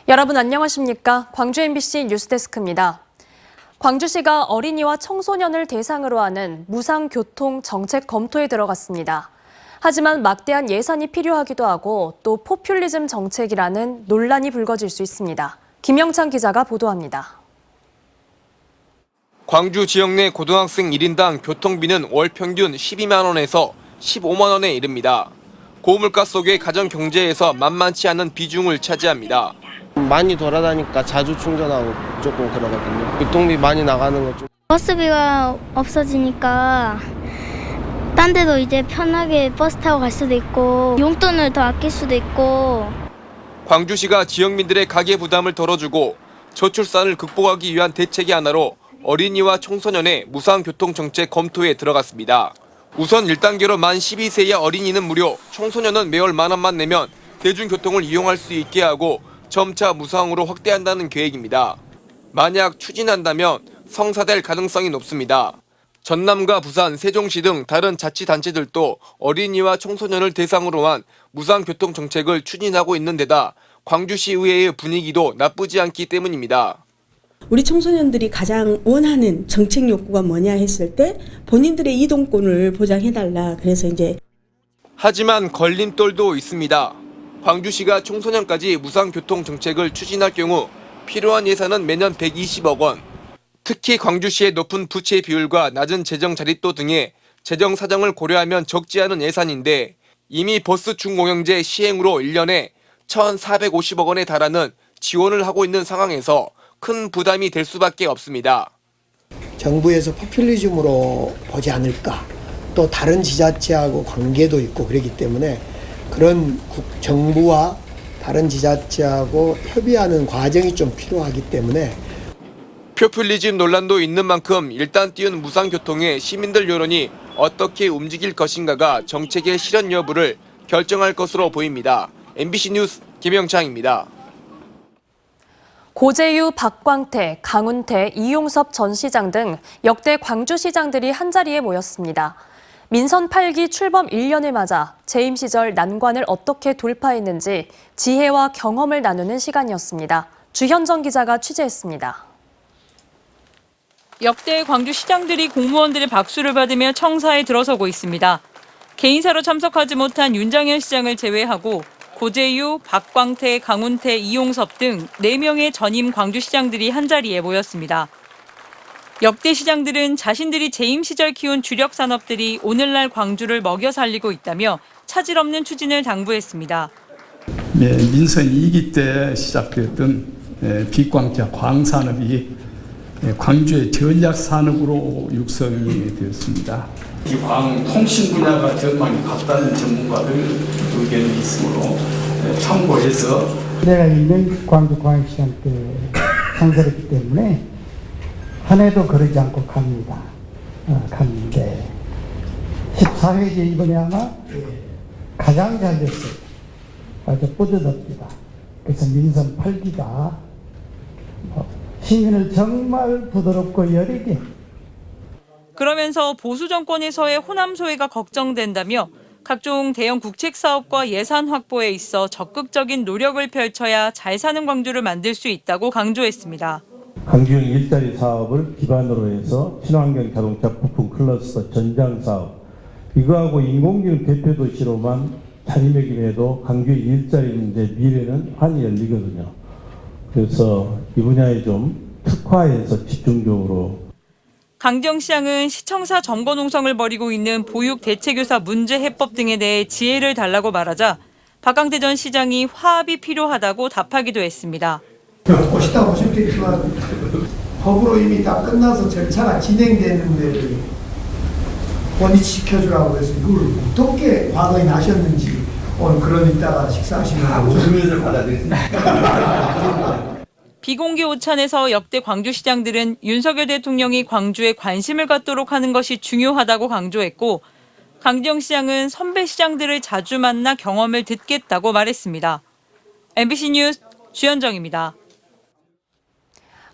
여러분 안녕하십니까? 광주 MBC 뉴스데스크입니다. 광주시가 어린이와 청소년을 대상으로 하는 무상교통 정책 검토에 들어갔습니다. 하지만 막대한 예산이 필요하기도 하고 또 포퓰리즘 정책이라는 논란이 불거질 수 있습니다. 김영찬 기자가 보도합니다. 광주 지역 내 고등학생 1인당 교통비는 월 평균 12만 원에서 15만 원에 이릅니다. 고물가 속의 가정 경제에서 만만치 않은 비중을 차지합니다. 많이 돌아다니까 자주 충전하고 조금 그러거든요. 교통비 많이 나가는 거 좀. 버스비가 없어지니까 딴 데도 이제 편하게 버스 타고 갈 수도 있고 용돈을 더 아낄 수도 있고. 광주시가 지역민들의 가계 부담을 덜어주고 저출산을 극복하기 위한 대책의 하나로 어린이와 청소년의 무상교통정책 검토에 들어갔습니다. 우선 1단계로 만 12세 이하 어린이는 무료, 청소년은 매월 10,000원만 내면 대중교통을 이용할 수 있게 하고 점차 무상으로 확대한다는 계획입니다. 만약 추진한다면 성사될 가능성이 높습니다. 전남과 부산, 세종시 등 다른 자치단체들도 어린이와 청소년을 대상으로 한 무상교통 정책을 추진하고 있는 데다 광주시 의회의 분위기도 나쁘지 않기 때문입니다. 우리 청소년들이 가장 원하는 정책 욕구가 뭐냐 했을 때 본인들의 이동권을 보장해달라. 그래서 이제 하지만 걸림돌도 있습니다. 광주시가 청소년까지 무상교통 정책을 추진할 경우 필요한 예산은 매년 120억 원. 특히 광주시의 높은 부채 비율과 낮은 재정 자립도 등의 재정 사정을 고려하면 적지 않은 예산인데 이미 버스 중공영제 시행으로 1년에 1,450억 원에 달하는 지원을 하고 있는 상황에서 큰 부담이 될 수밖에 없습니다. 정부에서 포퓰리즘으로 보지 않을까, 또 다른 지자체하고 관계도 있고 그렇기 때문에 그런 정부와 다른 지자체하고 협의하는 과정이 좀 필요하기 때문에 포퓰리즘 논란도 있는 만큼 일단 띄운 무상교통에 시민들 여론이 어떻게 움직일 것인가가 정책의 실현 여부를 결정할 것으로 보입니다. MBC 뉴스 김영창입니다. 고재유, 박광태, 강훈태, 이용섭 전 시장 등 역대 광주시장들이 한자리에 모였습니다. 민선 8기 출범 1년을 맞아 재임 시절 난관을 어떻게 돌파했는지 지혜와 경험을 나누는 시간이었습니다. 주현정 기자가 취재했습니다. 역대 광주시장들이 공무원들의 박수를 받으며 청사에 들어서고 있습니다. 개인사로 참석하지 못한 윤장현 시장을 제외하고 고재유, 박광태, 강훈태, 이용섭 등 4명의 전임 광주시장들이 한자리에 모였습니다. 역대 시장들은 자신들이 재임 시절 키운 주력 산업들이 오늘날 광주를 먹여 살리고 있다며 차질 없는 추진을 당부했습니다. 민선 2기 때 시작되었던 빛광자 광산업이 광주의 전략산업으로 육성이 되었습니다. 광통신 분야가 전망이 같다는 전문가들 의견이 있으므로 참고해서 내가 2년 광주광역시장 때 상설했기 때문에 한 해도 그러지 않고 갑니다. 갔는데 14회째 이번에 아마 가장 잘 됐어요. 아주 뿌듯합니다. 그래서 민선 8기가 시민을 정말 부드럽고 여리게. 그러면서 보수 정권에서의 호남 소외가 걱정된다며 각종 대형 국책 사업과 예산 확보에 있어 적극적인 노력을 펼쳐야 잘 사는 광주를 만들 수 있다고 강조했습니다. 광주형 일자리 사업을 기반으로 해서 친환경 자동차 부품 클러스터 전장 사업, 이거하고 인공지능 대표 도시로만 자리매김해도 광주의 일자리 문제 미래는 환히 열리거든요. 그래서 이 분야에 좀 특화해서 집중적으로. 강정시장은 시청사 점거 농성을 벌이고 있는 보육 대체교사 문제 해법 등에 대해 지혜를 달라고 말하자 박광태 전 시장이 화합이 필요하다고 답하기도 했습니다. 보시다 보셨겠지만 법으로 이미 다 끝나서 절차가 진행되는 원위치켜주라고 해서 이걸 어떻게 과거에 나셨는지 오늘 그런 이따가 식사하시면 웃으면서 받아들였습니다. 비공개 오찬에서 역대 광주시장들은 윤석열 대통령이 광주에 관심을 갖도록 하는 것이 중요하다고 강조했고 강정시장은 선배 시장들을 자주 만나 경험을 듣겠다고 말했습니다. MBC 뉴스 주현정입니다.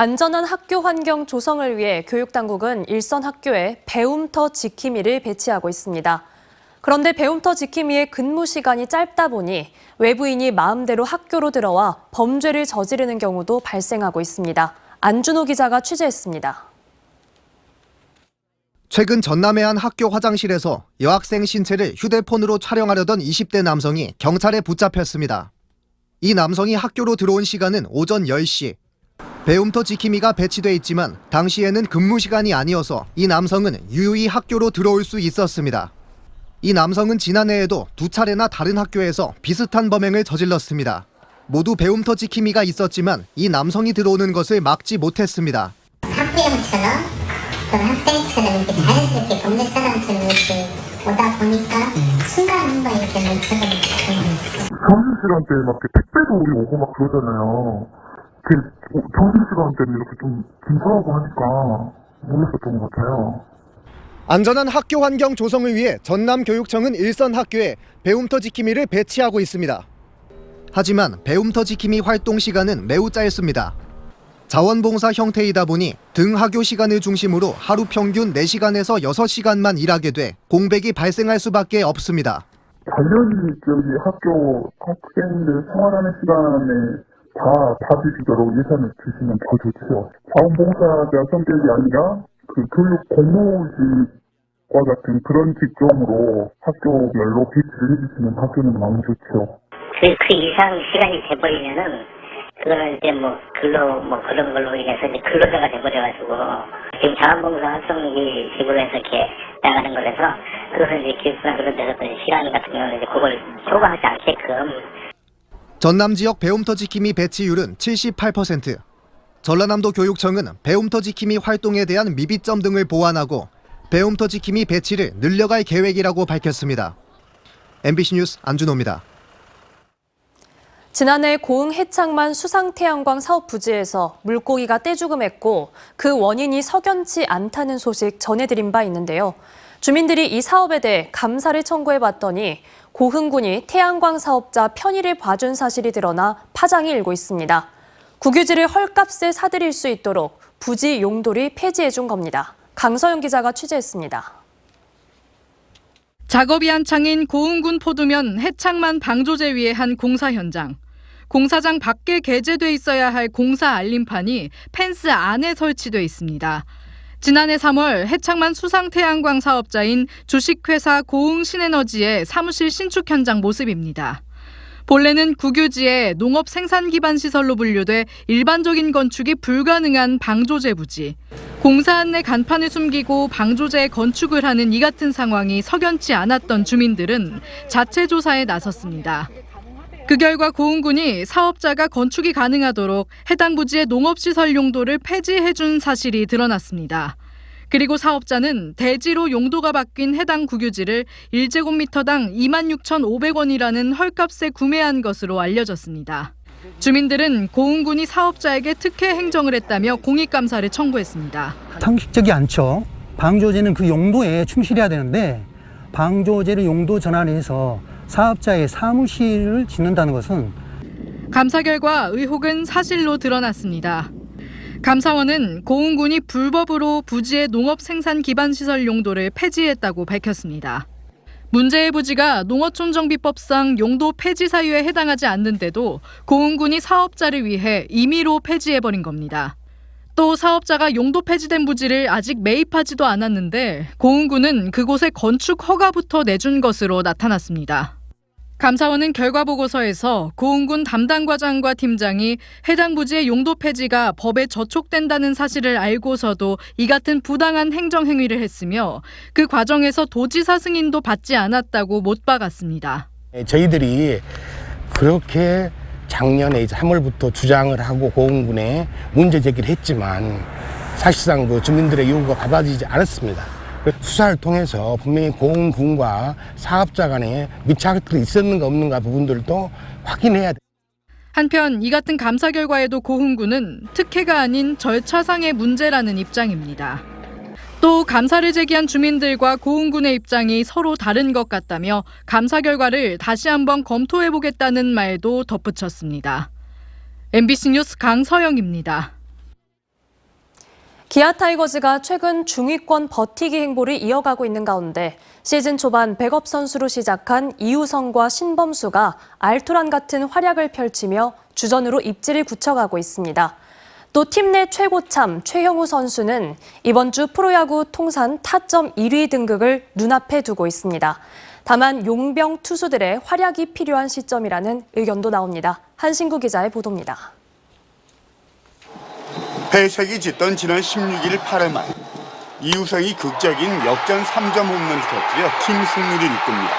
안전한 학교 환경 조성을 위해 교육당국은 일선 학교에 배움터 지킴이를 배치하고 있습니다. 그런데 배움터 지킴이의 근무 시간이 짧다 보니 외부인이 마음대로 학교로 들어와 범죄를 저지르는 경우도 발생하고 있습니다. 안준호 기자가 취재했습니다. 최근 전남의 한 학교 화장실에서 여학생 신체를 휴대폰으로 촬영하려던 20대 남성이 경찰에 붙잡혔습니다. 이 남성이 학교로 들어온 시간은 오전 10시. 배움터 지킴이가 배치돼 있지만 당시에는 근무 시간이 아니어서 이 남성은 유유히 학교로 들어올 수 있었습니다. 이 남성은 지난해에도 2차례나 다른 학교에서 비슷한 범행을 저질렀습니다. 모두 배움터 지킴이가 있었지만 이 남성이 들어오는 것을 막지 못했습니다. 학부형처럼 또 학생처럼 이렇게 자연스럽게 동네 사람처럼 이렇게 오다 보니까 순간 한번 이렇게 멈춰버리는 경우가 있어요. 점심시간대에 막 택배도 우리 오고 막 그러잖아요. 점심시간대는 이렇게 좀 긴장하고 하니까 몰랐었던 것 같아요. 안전한 학교 환경 조성을 위해 전남교육청은 일선 학교에 배움터 지킴이를 배치하고 있습니다. 하지만 배움터 지킴이 활동 시간은 매우 짧습니다. 자원봉사 형태이다 보니 등하교 시간을 중심으로 하루 평균 4시간에서 6시간만 일하게 돼 공백이 발생할 수밖에 없습니다. 당연히 저기 학교 학생들 생활하는 시간에 다 받을 수 있도록 예산을 주시면 더 좋죠. 자원봉사자 성격이 아니라 그 교육 공무원과 같은 그런 직종으로 학교별로 배치를 해주시면 학교는 너무 좋죠. 그 이상 시간이 돼버리면은 그거는 이제 뭐 근로 뭐 그런 걸로 인해서 이제 근로자가 돼버려가지고 지금 자원봉사 활동이 식으로 해서 이렇게 나가는 거라서 그것은 이제 기숙사 그런 데서 시간 같은 경우는 이제 그걸 초과하지 않게끔. 전남 지역 배움터 지킴이 배치율은 78%. 전라남도 교육청은 배움터 지킴이 활동에 대한 미비점 등을 보완하고 배움터 지킴이 배치를 늘려갈 계획이라고 밝혔습니다. MBC 뉴스 안준호입니다. 지난해 고흥 해창만 수상태양광 사업 부지에서 물고기가 떼죽음했고 그 원인이 석연치 않다는 소식 전해드린 바 있는데요. 주민들이 이 사업에 대해 감사를 청구해봤더니 고흥군이 태양광 사업자 편의를 봐준 사실이 드러나 파장이 일고 있습니다. 국유지를 헐값에 사들일 수 있도록 부지 용도를 폐지해준 겁니다. 강서영 기자가 취재했습니다. 작업이 한창인 고흥군 포두면 해창만 방조제 위의 한 공사 현장. 공사장 밖에 게재돼 있어야 할 공사 알림판이 펜스 안에 설치돼 있습니다. 지난해 3월 해창만 수상태양광 사업자인 주식회사 고흥신에너지의 사무실 신축 현장 모습입니다. 본래는 국유지에 농업 생산 기반 시설로 분류돼 일반적인 건축이 불가능한 방조제 부지. 공사 안내 간판을 숨기고 방조제에 건축을 하는 이 같은 상황이 석연치 않았던 주민들은 자체 조사에 나섰습니다. 그 결과 고흥군이 사업자가 건축이 가능하도록 해당 부지의 농업시설 용도를 폐지해준 사실이 드러났습니다. 그리고 사업자는 대지로 용도가 바뀐 해당 국유지를 1제곱미터당 26,500원이라는 헐값에 구매한 것으로 알려졌습니다. 주민들은 고흥군이 사업자에게 특혜 행정을 했다며 공익감사를 청구했습니다. 상식적이 않죠. 방조제는 그 용도에 충실해야 되는데 방조제를 용도 전환해서 사업자의 사무실을 짓는다는 것은 감사 결과 의혹은 사실로 드러났습니다. 감사원은 고흥군이 불법으로 부지의 농업 생산 기반 시설 용도를 폐지했다고 밝혔습니다. 문제의 부지가 농어촌정비법상 용도 폐지 사유에 해당하지 않는데도 고흥군이 사업자를 위해 임의로 폐지해버린 겁니다. 또 사업자가 용도 폐지된 부지를 아직 매입하지도 않았는데 고흥군은 그곳에 건축 허가부터 내준 것으로 나타났습니다. 감사원은 결과 보고서에서 고흥군 담당 과장과 팀장이 해당 부지의 용도 폐지가 법에 저촉된다는 사실을 알고서도 이 같은 부당한 행정 행위를 했으며 그 과정에서 도지사 승인도 받지 않았다고 못 박았습니다. 저희들이 그렇게 작년에 3월부터 주장을 하고 고흥군에 문제 제기를 했지만 사실상 그 주민들의 요구가 받아지지 않았습니다. 수사를 통해서 분명히 고흥군과 사업자 간에 밀착이 있었는가 없는가 부분들도 확인해야 됩니다. 한편 이 같은 감사 결과에도 고흥군은 특혜가 아닌 절차상의 문제라는 입장입니다. 또 감사를 제기한 주민들과 고흥군의 입장이 서로 다른 것 같다며 감사 결과를 다시 한번 검토해보겠다는 말도 덧붙였습니다. MBC 뉴스 강서영입니다. 기아 타이거즈가 최근 중위권 버티기 행보를 이어가고 있는 가운데 시즌 초반 백업 선수로 시작한 이우성과 신범수가 알토란 같은 활약을 펼치며 주전으로 입지를 굳혀가고 있습니다. 또 팀 내 최고참 최형우 선수는 이번 주 프로야구 통산 타점 1위 등극을 눈앞에 두고 있습니다. 다만 용병 투수들의 활약이 필요한 시점이라는 의견도 나옵니다. 한신구 기자의 보도입니다. 패색이 짙던 지난 16일 8회 말 이우성이 극적인 역전 3점 홈런을 터뜨려 팀 승리를 이끕니다.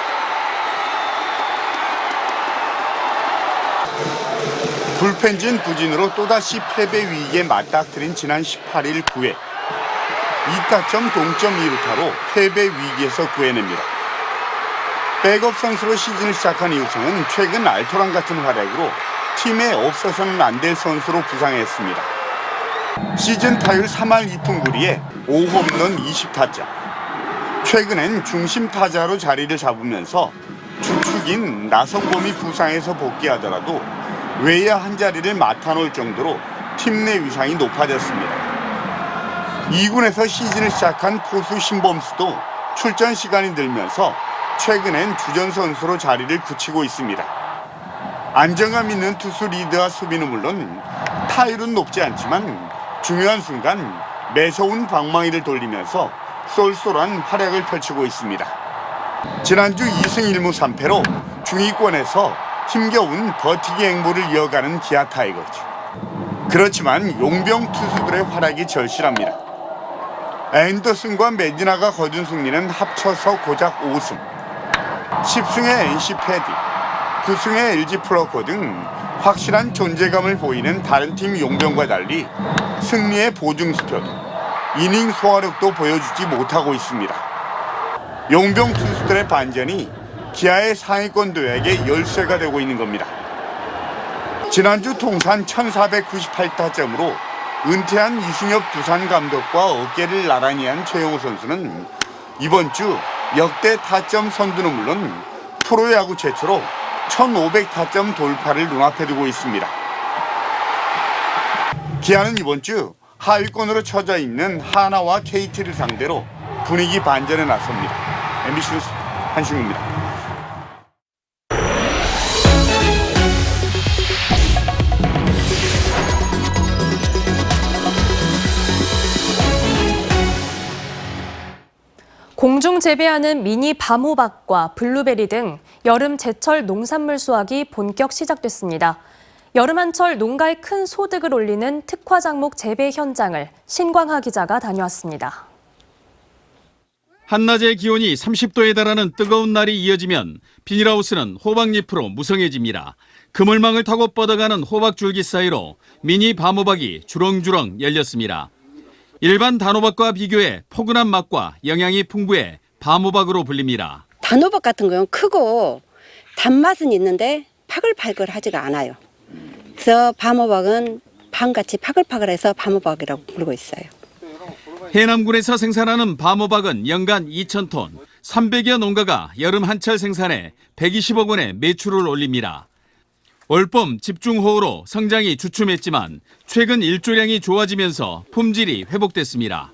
불펜진 부진으로 또다시 패배 위기에 맞닥뜨린 지난 18일 9회 2타점 동점 2루타로 패배 위기에서 구해냅니다. 백업 선수로 시즌을 시작한 이우성은 최근 알토란 같은 활약으로 팀에 없어서는 안 될 선수로 부상했습니다. 시즌 타율 3할 2푼 9리에 5홈런 20타점. 최근엔 중심 타자로 자리를 잡으면서 주축인 나성범이 부상해서 복귀하더라도 외야 한 자리를 맡아놓을 정도로 팀 내 위상이 높아졌습니다. 2군에서 시즌을 시작한 포수 신범수도 출전 시간이 늘면서 최근엔 주전 선수로 자리를 굳히고 있습니다. 안정감 있는 투수 리드와 수비는 물론 타율은 높지 않지만 중요한 순간 매서운 방망이를 돌리면서 쏠쏠한 활약을 펼치고 있습니다. 지난주 2승 1무 3패로 중위권에서 힘겨운 버티기 행보를 이어가는 기아 타이거즈. 그렇지만 용병 투수들의 활약이 절실합니다. 앤더슨과 메디나가 거둔 승리는 합쳐서 고작 5승. 10승의 NC 패디, 9승의 LG 플러커 등 확실한 존재감을 보이는 다른 팀 용병과 달리 승리의 보증수표도 이닝 소화력도 보여주지 못하고 있습니다. 용병 투수들의 반전이 기아의 상위권 도약의 열쇠가 되고 있는 겁니다. 지난주 통산 1498타점으로 은퇴한 이승엽 두산 감독과 어깨를 나란히 한 최영우 선수는 이번 주 역대 타점 선두는 물론 프로야구 최초로 1500타점 돌파를 눈앞에 두고 있습니다. 기아는 이번 주 하위권으로 처져 있는 하나와 KT를 상대로 분위기 반전에 나섭니다. MBC 뉴스 한신구입니다. 공중 재배하는 미니 밤호박과 블루베리 등 여름 제철 농산물 수확이 본격 시작됐습니다. 여름 한철 농가에 큰 소득을 올리는 특화 작목 재배 현장을 신광하 기자가 다녀왔습니다. 한낮의 기온이 30도에 달하는 뜨거운 날이 이어지면 비닐하우스는 호박잎으로 무성해집니다. 그물망을 타고 뻗어가는 호박 줄기 사이로 미니 밤호박이 주렁주렁 열렸습니다. 일반 단호박과 비교해 포근한 맛과 영양이 풍부해 밤호박으로 불립니다. 단호박 같은 경우는 크고 단맛은 있는데 파글파글하지가 않아요. 그래서 밤호박은 밤같이 파글파글해서 밤호박이라고 부르고 있어요. 해남군에서 생산하는 밤호박은 연간 2,000톤, 300여 농가가 여름 한철 생산해 120억 원의 매출을 올립니다. 올봄 집중호우로 성장이 주춤했지만 최근 일조량이 좋아지면서 품질이 회복됐습니다.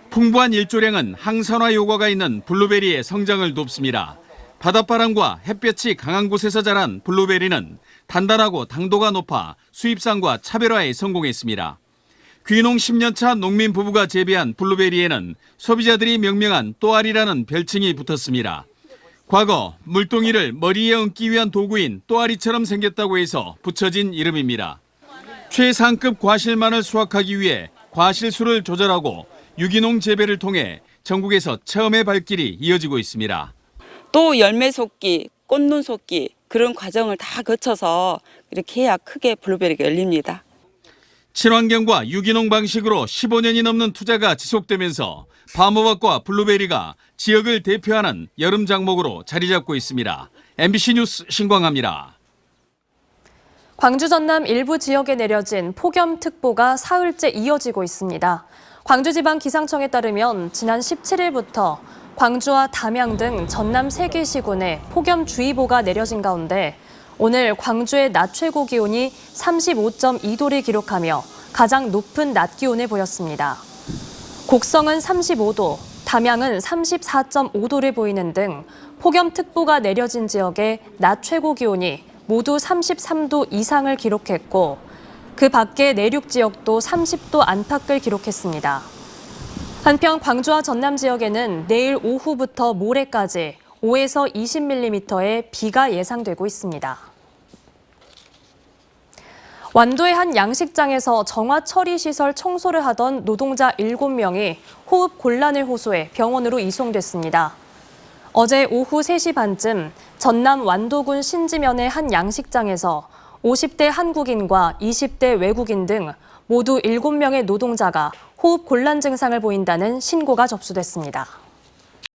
풍부한 일조량은 항산화 효과가 있는 블루베리의 성장을 돕습니다. 바닷바람과 햇볕이 강한 곳에서 자란 블루베리는 단단하고 당도가 높아 수입상과 차별화에 성공했습니다. 귀농 10년차 농민 부부가 재배한 블루베리에는 소비자들이 명명한 또아리라는 별칭이 붙었습니다. 과거 물동이를 머리에 얹기 위한 도구인 또아리처럼 생겼다고 해서 붙여진 이름입니다. 최상급 과실만을 수확하기 위해 과실수를 조절하고 유기농 재배를 통해 전국에서 처음의 발길이 이어지고 있습니다. 또 열매 솟기, 꽃눈 솟기 그런 과정을 다 거쳐서 이렇게 해야 크게 블루베리가 열립니다. 친환경과 유기농 방식으로 15년이 넘는 투자가 지속되면서 밤호박과 블루베리가 지역을 대표하는 여름 작목으로 자리 잡고 있습니다. MBC 뉴스 신광하입니다. 광주 전남 일부 지역에 내려진 폭염특보가 사흘째 이어지고 있습니다. 광주지방기상청에 따르면 지난 17일부터 광주와 담양 등 전남 3개 시군에 폭염주의보가 내려진 가운데 오늘 광주의 낮 최고 기온이 35.2도를 기록하며 가장 높은 낮 기온을 보였습니다. 곡성은 35도, 담양은 34.5도를 보이는 등 폭염특보가 내려진 지역의 낮 최고 기온이 모두 33도 이상을 기록했고 그 밖의 내륙 지역도 30도 안팎을 기록했습니다. 한편 광주와 전남 지역에는 내일 오후부터 모레까지 5에서 20mm의 비가 예상되고 있습니다. 완도의 한 양식장에서 정화 처리 시설 청소를 하던 노동자 7명이 호흡 곤란을 호소해 병원으로 이송됐습니다. 어제 오후 3시 반쯤 전남 완도군 신지면의 한 양식장에서 50대 한국인과 20대 외국인 등 모두 7명의 노동자가 호흡 곤란 증상을 보인다는 신고가 접수됐습니다.